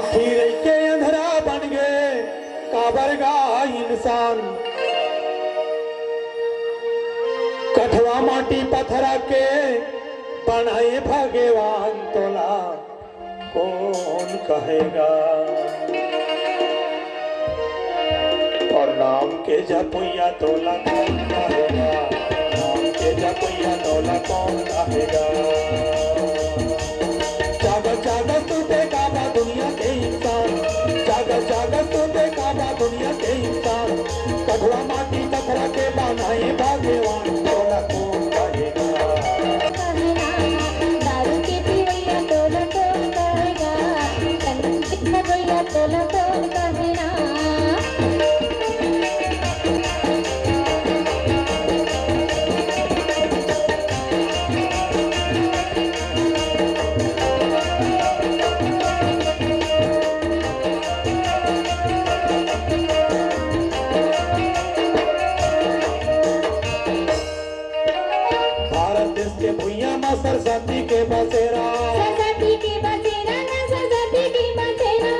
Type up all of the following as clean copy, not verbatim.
आखिर के अंधरा बन गए काबरगा इंसान। कठवा माटी पत्थरा के बनाए भगवान तोला कौन कहेगा। और नाम के जपैया तोला कौन कहेगा, नाम के जपैया तोला कौन कहेगा। जागत जागत तू बेकाबा दुनिया के इंसान, जागत जागत तू बेकाबा दुनिया के इंसान। कठवा माटी पत्थरा के बनाए भगवान तोला कौन कहेगा। दारू के पिवैया तोला कौन कहेगा, भैया तोला कौन कहेगा। सरस्वती के बसेरा, सरस्वती के बसेरा ना सरस्वती के बसेरा।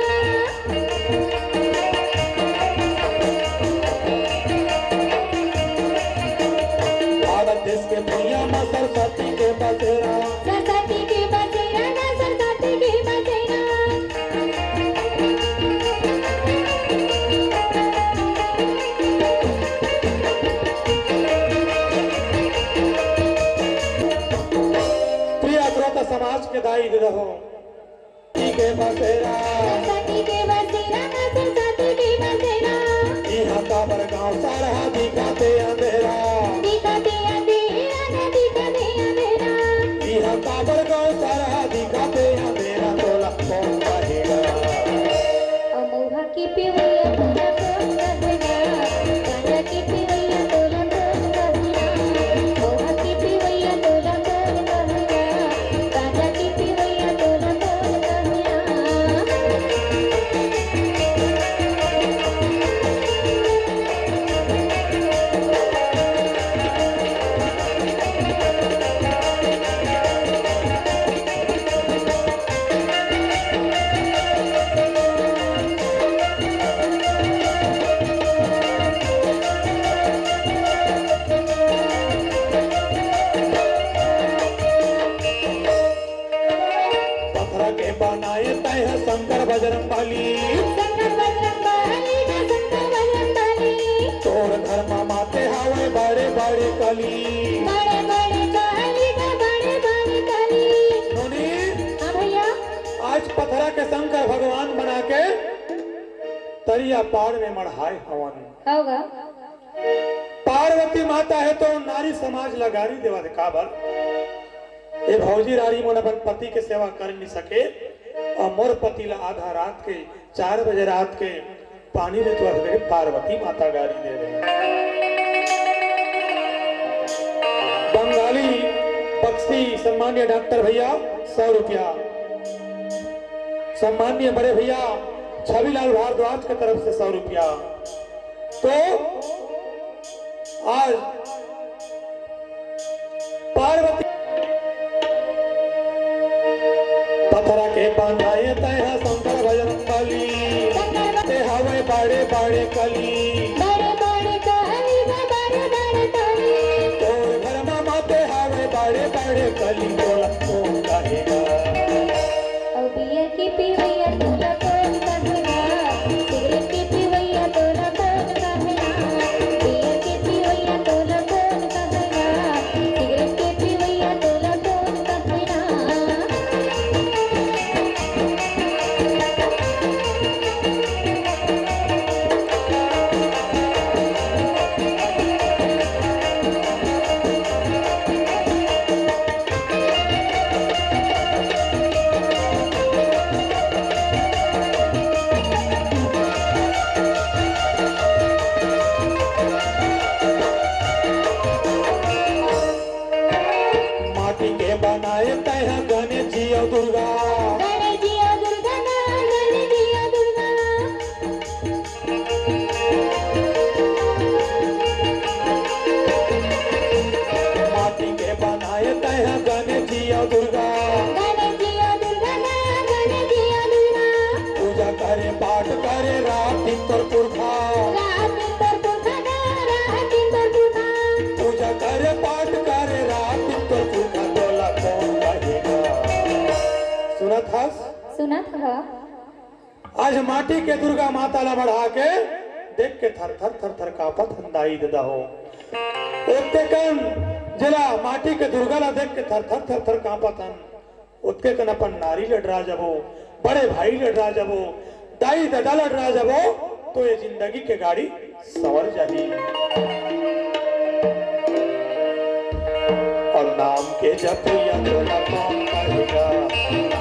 भारत देश के भैया माँ सरस्वती के बसेरा, सरस्वती के बसेरा ना सरस्वती के बसेरा। समाज के दायित्व रहो के बसेरा, सरस्वती के बसेरा ना सरस्वती के बसेरा। यहाँ काबर गाँव सारा दिखाते अंधेरा, दिखाते अंधेरा ना दिखाते अंधेरा। यहाँ काबर गाँव सारा दिखाते अंधेरा तोला कौन कहेगा। अमोहा की पिवैया तोला कौन कहेगा, गांजा की पिवैया तोला कौन कहेगा। अमोहा की पिवैया तोला कौन कहेगा, गांजा की पिवैया तोला कौन कहेगा। पत्थर के बनाए तय शंकर बजरंगबली, शंकर बजरंगबली ना शंकर बजरंगबली। तोर घर में माते हावे बड़े बड़े कली। बड़े बड़े काली ना बड़े बड़े काली। नोनी हाँ भैया, आज पत्थरा के शंकर भगवान बना के तरिया पार में मढ़ाए हवन। होगा पार्वती माता है तो नारी समाज लगारी देवा दे काबर। ये भौजी रानी मन अपन पति के सेवा कर नहीं सके और मोर पति ला आधा रात के 4 बजे रात के पानी में तो पार्वती माता गारी दे रहे। बंगाली बक्सी सम्मान्य डॉक्टर भैया 100 रुपया, सम्मान्य बड़े भैया छविलाल भारद्वाज की तरफ से 100 रुपया। तो आज पार्वती पत्थरा के बनाए तय शंकर बजरंगबली, हवे बड़े बड़े कली। बड़े बड़े काली ना बड़े बड़े काली। तोर घर में माते हवे बड़े बड़े कली तोला कौन कहेगा। और बियर की पिवैया तोला कौन कहेगा, सिगरेट की पिवैया तोला कौन कहेगा। बियर की पिवैया तोला कौन कहेगा, सिगरेट की पिवैया तोला कौन कहेगा। पाठ करे रात तोर पुरखा, पूजा करे पाठ करे रात तोर पुरखा, तोला कौन कहेगा। सुना था? सुना था। आज माटी के दुर्गा माता ला बढ़ा के देख के थर थर थर थर कापत हंदाई ददा हो। ओते कन जला माटी के दुर्गा ला देख के थर थर थर थर कापत हन। ओते कन अपन नारी लड़रा जबो, बड़े भाई लड़रा जबो, दाई ददा लड़रा जबो, तो ये जिंदगी के गाड़ी सवर जाही। और नाम के जप या तो ना कौन कहेगा।